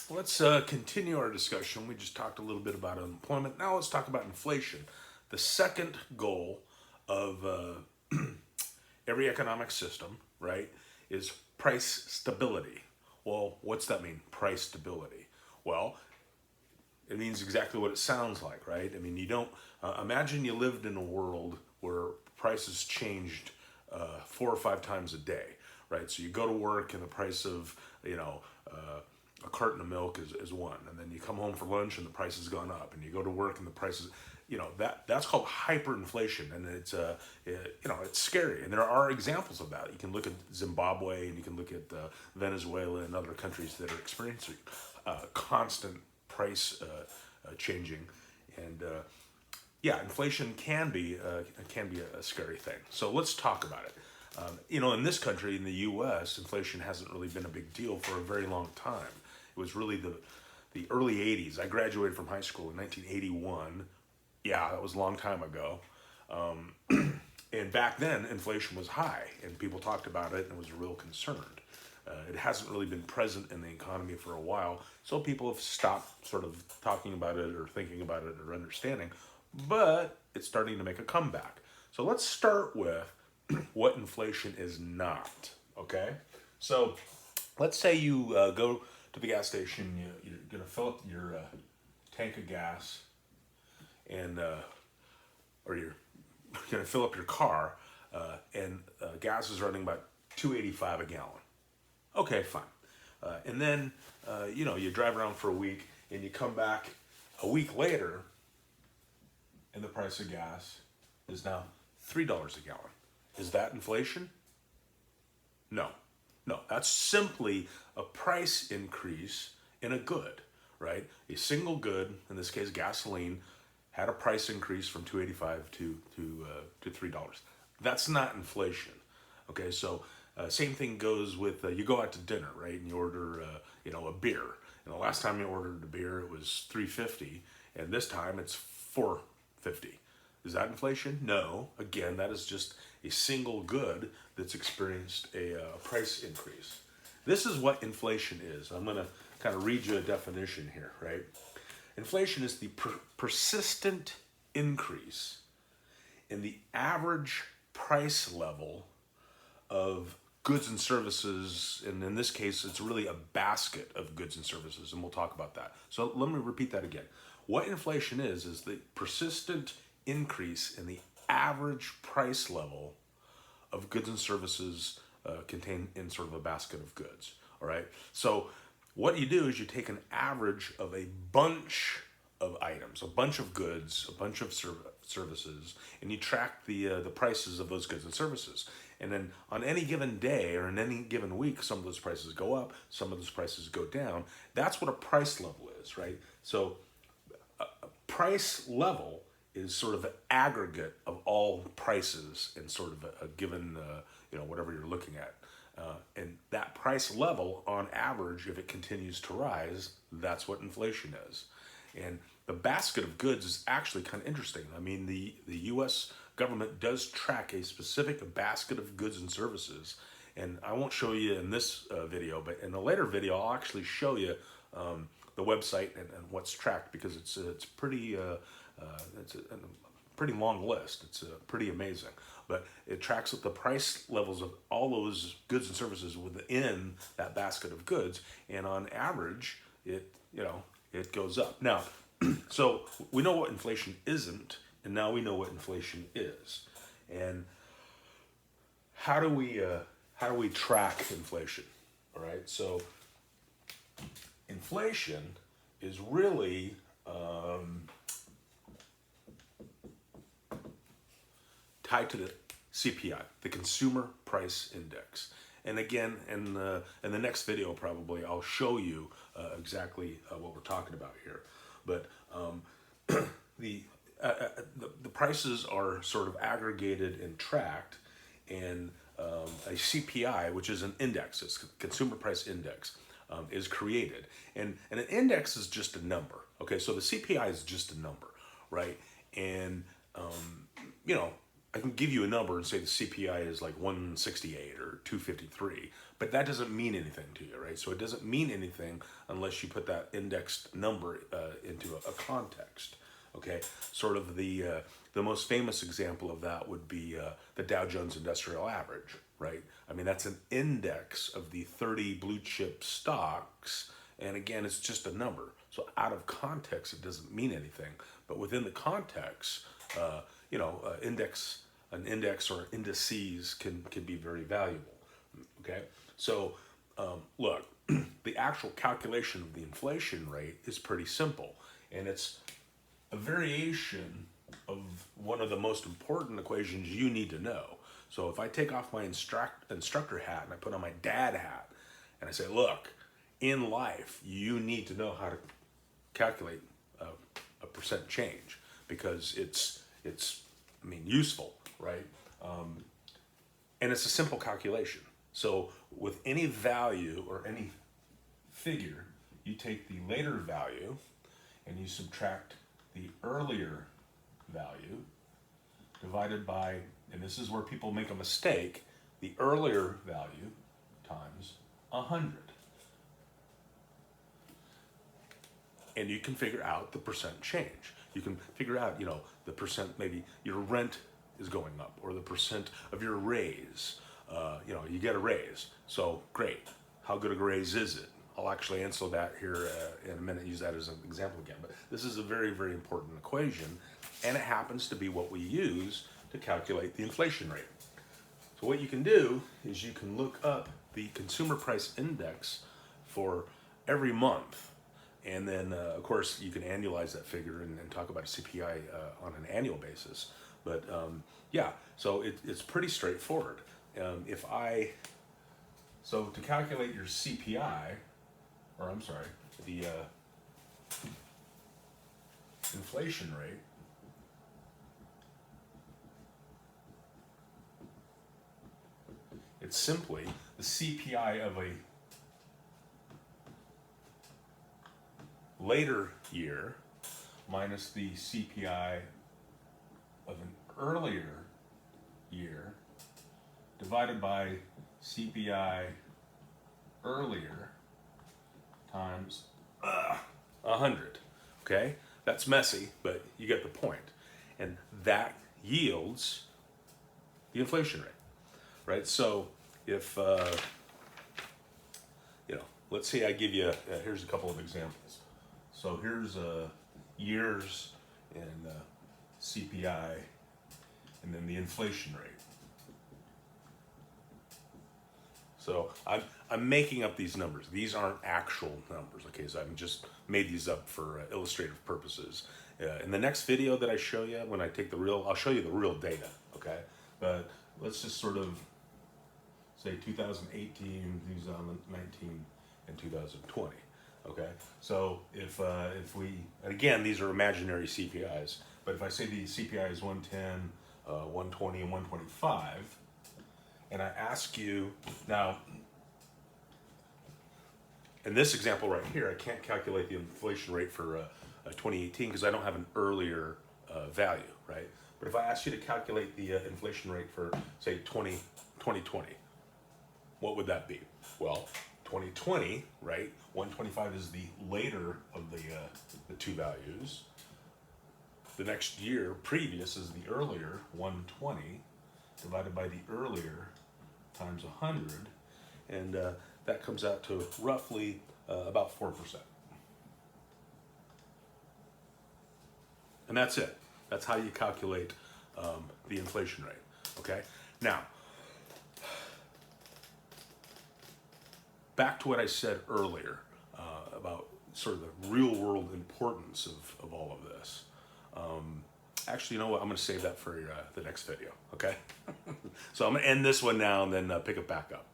Let's continue our discussion. We just talked a little bit about unemployment. Now let's talk about inflation. The second goal of every economic system, right, is price stability. Well, what's that mean, price stability? Well, it means exactly what it sounds like, right? I mean, you don't imagine you lived in a world where prices changed 4 or 5 times a day, right? So you go to work and the price of, you know, a carton of milk is one, and then you come home for lunch and the price has gone up, and you go to work and the price is, that's called hyperinflation, and it's scary, and there are examples of that. You can look at Zimbabwe, and you can look at Venezuela and other countries that are experiencing constant price changing, and inflation can be a scary thing. So let's talk about it. In this country, in the U.S., inflation hasn't really been a big deal for a very long time. It was really the early 80s. I graduated from high school in 1981. Yeah, that was a long time ago. And back then, inflation was high, and people talked about it, and it was a real concern. It hasn't really been present in the economy for a while, so people have stopped sort of talking about it or thinking about it or understanding, but it's starting to make a comeback. So let's start with what inflation is not, okay? So let's say you go to the gas station, you're going to fill up your tank of gas, and or you're going to fill up your car, and gas is running about $2.85 a gallon. Okay, fine. And then, you drive around for a week, and you come back a week later, and the price of gas is now $3 a gallon. Is that inflation? No. No, that's simply a price increase in a good, right? A single good, in this case gasoline, had a price increase from $2.85 to $3. That's not inflation. Okay, so same thing goes with you go out to dinner, right? And you order a beer. And the last time you ordered a beer, it was $3.50, and this time it's $4.50. Is that inflation? No. Again, that is just a single good that's experienced a price increase. This is what inflation is. I'm going to kind of read you a definition here, right? Inflation is the persistent increase in the average price level of goods and services, and in this case, it's really a basket of goods and services, and we'll talk about that. So let me repeat that again. What inflation is the persistent increase in the average price level of goods and services contained in sort of a basket of goods, all right? So what you do is you take an average of a bunch of items, a bunch of goods, a bunch of services, and you track the prices of those goods and services. And then on any given day or in any given week, some of those prices go up, some of those prices go down. That's what a price level is, right? So a price level is sort of an aggregate of all prices in sort of a given, whatever you're looking at. And that price level, on average, if it continues to rise, that's what inflation is. And the basket of goods is actually kind of interesting. I mean, the U.S. government does track a specific basket of goods and services. And I won't show you in this video, but in a later video, I'll actually show you the website and what's tracked, because it's pretty it's a pretty long list. It's pretty amazing, but it tracks the price levels of all those goods and services within that basket of goods, and on average, it goes up. Now, so we know what inflation isn't, and now we know what inflation is, and how do we track inflation? All right, so inflation is really tied to the CPI, the Consumer Price Index. And again, in the next video, probably I'll show you exactly what we're talking about here. But the prices are sort of aggregated and tracked, and a CPI, which is an index, it's Consumer Price Index, is created. And an index is just a number. Okay, so the CPI is just a number, right? And I can give you a number and say the CPI is like 168 or 253, but that doesn't mean anything to you, right? So it doesn't mean anything unless you put that indexed number into a context, okay? Sort of the most famous example of that would be the Dow Jones Industrial Average, right? I mean, that's an index of the 30 blue chip stocks, and again, it's just a number. So out of context, it doesn't mean anything, but within the context, an index or indices can be very valuable. Okay, so look, the actual calculation of the inflation rate is pretty simple, and it's a variation of one of the most important equations you need to know. So if I take off my instructor hat and I put on my dad hat, and I say, look, in life, you need to know how to calculate a percent change, because it's useful, right? And it's a simple calculation. So with any value or any figure, you take the later value and you subtract the earlier value divided by, and this is where people make a mistake, the earlier value times 100. And you can figure out the percent change. You can figure out, the percent, maybe your rent is going up, or the percent of your raise. You get a raise. So great. How good a raise is it? I'll actually answer that here in a minute, use that as an example again. But this is a very, very important equation, and it happens to be what we use to calculate the inflation rate. So what you can do is you can look up the consumer price index for every month. And then, of course, you can annualize that figure and talk about a CPI on an annual basis. But so it's pretty straightforward. So to calculate your CPI, or I'm sorry, the inflation rate, it's simply the CPI of a later year minus the CPI of an earlier year divided by CPI earlier times 100. Okay? That's messy, but you get the point. And that yields the inflation rate, right? So if, let's say I give you, here's a couple of examples. So here's years and CPI, and then the inflation rate. So I'm making up these numbers. These aren't actual numbers, okay? So I've just made these up for illustrative purposes. In the next video that I show you, when I take I'll show you the real data, okay? But let's just sort of say 2018, 2019, and 2020. Okay, so if we, and again, these are imaginary CPIs, but if I say the CPI is 110, 120, and 125, and I ask you, now, in this example right here, I can't calculate the inflation rate for 2018 because I don't have an earlier value, right? But if I ask you to calculate the inflation rate for, say, 2020, what would that be? Well, 2020, right? 125 is the later of the two values. The next year previous is the earlier, 120, divided by the earlier times 100, and that comes out to roughly about 4%. And that's it. That's how you calculate the inflation rate, okay? Now, back to what I said earlier about sort of the real world importance of all of this. Actually, you know what? I'm going to save that for the next video, okay? So I'm going to end this one now and then pick it back up.